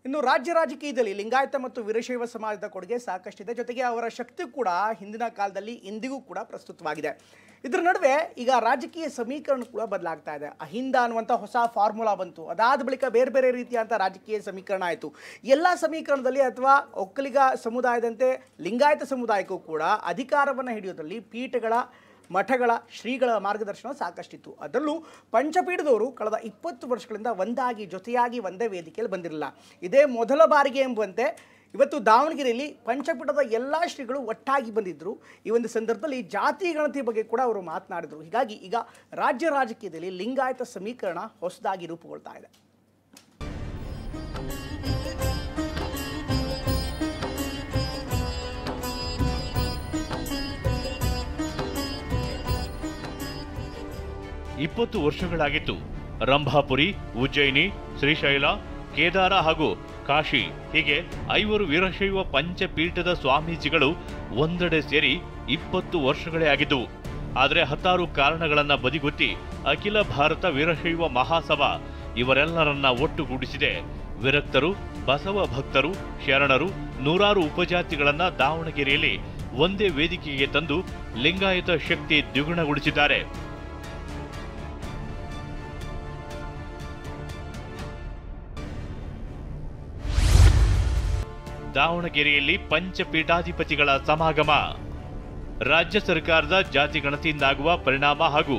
ಇನ್ನು ರಾಜ್ಯ ರಾಜಕೀಯದಲ್ಲಿ ಲಿಂಗಾಯತ ಮತ್ತು ವೀರಶೈವ ಸಮಾಜದ ಕೊಡುಗೆ ಸಾಕಷ್ಟಿದೆ. ಜೊತೆಗೆ ಅವರ ಶಕ್ತಿ ಕೂಡ ಹಿಂದಿನ ಕಾಲದಲ್ಲಿ ಇಂದಿಗೂ ಕೂಡ ಪ್ರಸ್ತುತವಾಗಿದೆ. ಇದರ ನಡುವೆ ಈಗ ರಾಜಕೀಯ ಸಮೀಕರಣ ಕೂಡ ಬದಲಾಗ್ತಾ ಇದೆ. ಅಹಿಂದ ಅನ್ನುವಂಥ ಹೊಸ ಫಾರ್ಮುಲಾ ಬಂತು. ಅದಾದ ಬಳಿಕ ಬೇರೆ ಬೇರೆ ರೀತಿಯಂಥ ರಾಜಕೀಯ ಸಮೀಕರಣ ಆಯಿತು. ಎಲ್ಲ ಸಮೀಕರಣದಲ್ಲಿ ಅಥವಾ ಒಕ್ಕಲಿಗ ಸಮುದಾಯದಂತೆ ಲಿಂಗಾಯತ ಸಮುದಾಯಕ್ಕೂ ಕೂಡ ಅಧಿಕಾರವನ್ನು ಹಿಡಿಯೋದ್ರಲ್ಲಿ ಪೀಠಗಳ ಮಠಗಳ ಶ್ರೀಗಳ ಮಾರ್ಗದರ್ಶನ ಸಾಕಷ್ಟಿತ್ತು. ಅದರಲ್ಲೂ ಪಂಚಪೀಠದವರು ಕಳೆದ 20 ವರ್ಷಗಳಿಂದ ಒಂದಾಗಿ ಜೊತೆಯಾಗಿ ಒಂದೇ ವೇದಿಕೆಯಲ್ಲಿ ಬಂದಿರಲಿಲ್ಲ. ಇದೇ ಮೊದಲ ಬಾರಿಗೆ ಎಂಬಂತೆ ಇವತ್ತು ದಾವಣಗೆರೆಯಲ್ಲಿ ಪಂಚಪೀಠದ ಎಲ್ಲ ಶ್ರೀಗಳು ಒಟ್ಟಾಗಿ ಬಂದಿದ್ದರು. ಈ ಒಂದು ಸಂದರ್ಭದಲ್ಲಿ ಜಾತಿ ಗಣತಿ ಬಗ್ಗೆ ಕೂಡ ಅವರು ಮಾತನಾಡಿದರು. ಹೀಗಾಗಿ ಈಗ ರಾಜ್ಯ ರಾಜಕೀಯದಲ್ಲಿ ಲಿಂಗಾಯತ ಸಮೀಕರಣ ಹೊಸದಾಗಿ ರೂಪುಗೊಳ್ತಾ ಇದೆ. ಇಪ್ಪತ್ತು ವರ್ಷಗಳಾಗಿತ್ತು. ರಂಭಾಪುರಿ, ಉಜ್ಜಯಿನಿ, ಶ್ರೀಶೈಲ, ಕೇದಾರ ಹಾಗೂ ಕಾಶಿ ಹೀಗೆ 5 ವೀರಶೈವ ಪಂಚಪೀಠದ ಸ್ವಾಮೀಜಿಗಳು ಒಂದೆಡೆ ಸೇರಿ 20 ವರ್ಷಗಳೇ ಆಗಿದ್ದವು. ಆದರೆ 16 ಕಾರಣಗಳನ್ನ ಬದಿಗೊತ್ತಿ ಅಖಿಲ ಭಾರತ ವೀರಶೈವ ಮಹಾಸಭಾ ಇವರೆಲ್ಲರನ್ನ ಒಟ್ಟುಗೂಡಿಸಿದೆ. ವಿರಕ್ತರು, ಬಸವ ಭಕ್ತರು, ಶರಣರು, ನೂರಾರು ಉಪಜಾತಿಗಳನ್ನ ದಾವಣಗೆರೆಯಲ್ಲಿ ಒಂದೇ ವೇದಿಕೆಗೆ ತಂದು ಲಿಂಗಾಯತ ಶಕ್ತಿ ದ್ವಿಗುಣಗೊಳಿಸಿದ್ದಾರೆ. ದಾವಣಗೆರೆಯಲ್ಲಿ ಪಂಚಪೀಠಾಧಿಪತಿಗಳ ಸಮಾಗಮ. ರಾಜ್ಯ ಸರ್ಕಾರದ ಜಾತಿ ಗಣತಿಯಿಂದಾಗುವ ಪರಿಣಾಮ ಹಾಗೂ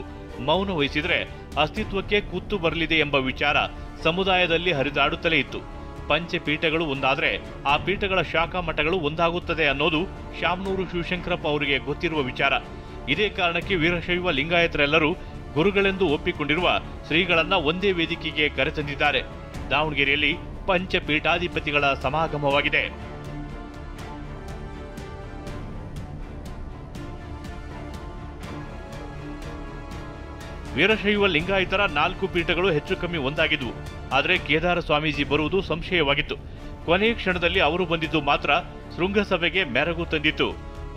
ಮೌನ ವಹಿಸಿದರೆ ಅಸ್ತಿತ್ವಕ್ಕೆ ಕುತ್ತು ಬರಲಿದೆ ಎಂಬ ವಿಚಾರ ಸಮುದಾಯದಲ್ಲಿ ಹರಿದಾಡುತ್ತಲೇ ಇತ್ತು. ಪಂಚಪೀಠಗಳು ಒಂದಾದರೆ ಆ ಪೀಠಗಳ ಶಾಖಾ ಮಠಗಳು ಒಂದಾಗುತ್ತದೆ ಅನ್ನೋದು ಶಾಮನೂರು ಶಿವಶಂಕರಪ್ಪ ಅವರಿಗೆ ಗೊತ್ತಿರುವ ವಿಚಾರ. ಇದೇ ಕಾರಣಕ್ಕೆ ವೀರಶೈವ ಲಿಂಗಾಯತರೆಲ್ಲರೂ ಗುರುಗಳೆಂದು ಒಪ್ಪಿಕೊಂಡಿರುವ ಶ್ರೀಗಳನ್ನ ಒಂದೇ ವೇದಿಕೆಗೆ ಕರೆತಂದಿದ್ದಾರೆ. ದಾವಣಗೆರೆಯಲ್ಲಿ ಪಂಚಪೀಠಾಧಿಪತಿಗಳ ಸಮಾಗಮವಾಗಿದೆ. ವೀರಶೈವ ಲಿಂಗಾಯತರ 4 ಪೀಠಗಳು ಹೆಚ್ಚು ಕಮ್ಮಿ ಒಂದಾಗಿದ್ವು. ಆದರೆ ಕೇದಾರ ಸ್ವಾಮೀಜಿ ಬರುವುದು ಸಂಶಯವಾಗಿತ್ತು. ಕೊನೆಯ ಕ್ಷಣದಲ್ಲಿ ಅವರು ಬಂದಿದ್ದು ಮಾತ್ರ ಶೃಂಗಸಭೆಗೆ ಮೆರಗು ತಂದಿತ್ತು.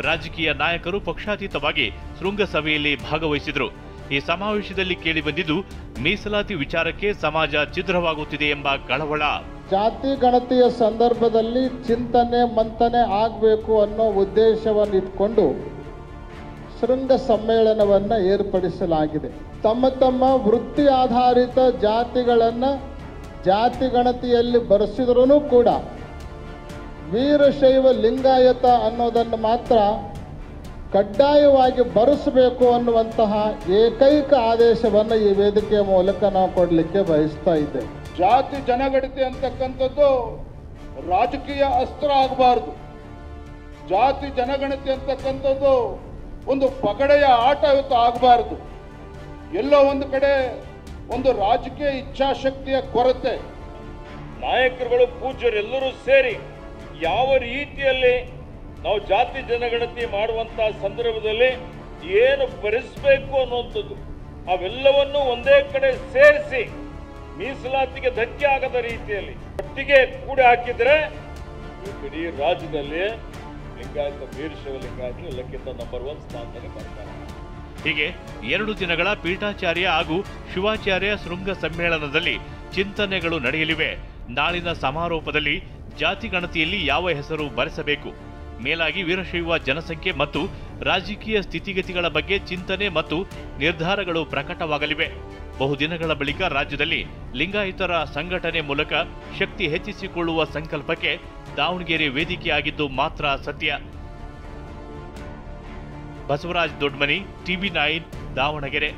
ರಾಜಕೀಯ ನಾಯಕರು ಪಕ್ಷಾತೀತವಾಗಿ ಶೃಂಗಸಭೆಯಲ್ಲಿ ಭಾಗವಹಿಸಿದ್ರು. ಈ ಸಮಾವೇಶದಲ್ಲಿ ಕೇಳಿಬಂದಿದ್ದು ಮೀಸಲಾತಿ ವಿಚಾರಕ್ಕೆ ಸಮಾಜ ಛಿದ್ರವಾಗುತ್ತಿದೆ ಎಂಬ ಕಳವಳ. ಜಾತಿ ಗಣತಿಯ ಸಂದರ್ಭದಲ್ಲಿ ಚಿಂತನೆ ಮಂಥನೆ ಆಗಬೇಕು ಅನ್ನೋ ಉದ್ದೇಶವನ್ನು ಇಟ್ಕೊಂಡು ಶೃಂಗ ಸಮ್ಮೇಳನವನ್ನು ಏರ್ಪಡಿಸಲಾಗಿದೆ. ತಮ್ಮ ತಮ್ಮ ವೃತ್ತಿ ಆಧಾರಿತ ಜಾತಿಗಳನ್ನು ಜಾತಿ ಗಣತಿಯಲ್ಲಿ ಬರೆಸಿದ್ರೂ ಕೂಡ ವೀರಶೈವ ಲಿಂಗಾಯತ ಅನ್ನೋದನ್ನು ಮಾತ್ರ ಕಡ್ಡಾಯವಾಗಿ ಬರೆಸಬೇಕು ಅನ್ನುವಂತಹ ಏಕೈಕ ಆದೇಶವನ್ನು ಈ ವೇದಿಕೆಯ ಮೂಲಕ ನಾವು ಕೊಡಲಿಕ್ಕೆ ಬಯಸ್ತಾ ಇದ್ದೇವೆ. ಜಾತಿ ಜನಗಣತಿ ಅಂತಕ್ಕಂಥದ್ದು ರಾಜಕೀಯ ಅಸ್ತ್ರ ಆಗಬಾರ್ದು. ಜಾತಿ ಜನಗಣತಿ ಅಂತಕ್ಕಂಥದ್ದು ಒಂದು ಪಗಡೆಯ ಆಟ ಇವತ್ತು ಆಗಬಾರ್ದು. ಎಲ್ಲೋ ಒಂದು ಕಡೆ ಒಂದು ರಾಜಕೀಯ ಇಚ್ಛಾಶಕ್ತಿಯ ಕೊರತೆ. ನಾಯಕರುಗಳು, ಪೂಜ್ಯರೆಲ್ಲರೂ ಸೇರಿ ಯಾವ ರೀತಿಯಲ್ಲಿ ನಾವು ಜಾತಿ ಜನಗಣತಿ ಮಾಡುವಂತಹ ಸಂದರ್ಭದಲ್ಲಿ ಏನು ಭರಿಸಬೇಕು ಅನ್ನುವಂಥದ್ದು ಅವೆಲ್ಲವನ್ನು ಒಂದೇ ಕಡೆ ಸೇರಿಸಿ ಮೀಸಲಾತಿಗೆ ಧಕ್ಕೆ ಆಗದ ರೀತಿಯಲ್ಲಿ ಒಟ್ಟಿಗೆ ಕೂಡಿ ಹಾಕಿದ್ರೆ ಇಡೀ ರಾಜ್ಯದಲ್ಲಿ ಲಿಂಗಾಯತ ವೀರಶೈವ ಲಿಂಗಾಯತ ಎಲ್ಲಕ್ಕಿಂತ ನಂಬರ್ 1 ಸ್ಥಾನದಲ್ಲಿ ಬರ್ತಾರೆ. ಹೀಗೆ 2 ದಿನಗಳ ಪೀಠಾಚಾರ್ಯ ಹಾಗೂ ಶಿವಾಚಾರ್ಯ ಶೃಂಗ ಸಮ್ಮೇಳನದಲ್ಲಿ ಚಿಂತನೆಗಳು ನಡೆಯಲಿವೆ. ನಾಳಿನ ಸಮಾರೋಪದಲ್ಲಿ ಜಾತಿ ಗಣತಿಯಲ್ಲಿ ಯಾವ ಹೆಸರು ಬರೆಸಬೇಕು, ಮೇಲಾಗಿ ವೀರಶೈವ ಜನಸಂಖ್ಯೆ ಮತ್ತು ರಾಜಕೀಯ ಸ್ಥಿತಿಗತಿಗಳ ಬಗ್ಗೆ ಚಿಂತನೆ ಮತ್ತು ನಿರ್ಧಾರಗಳು ಪ್ರಕಟವಾಗಲಿವೆ. ಬಹುದಿನಗಳ ಬಳಿಕ ರಾಜ್ಯದಲ್ಲಿ ಲಿಂಗಾಯತರ ಸಂಘಟನೆ ಮೂಲಕ ಶಕ್ತಿ ಹೆಚ್ಚಿಸಿಕೊಳ್ಳುವ ಸಂಕಲ್ಪಕ್ಕೆ ದಾವಣಗೆರೆ ವೇದಿಕೆಯಾಗಿದ್ದು ಮಾತ್ರ ಸತ್ಯ. ಬಸವರಾಜ್ ದೊಡ್ಮನಿ, TV9 ದಾವಣಗೆರೆ.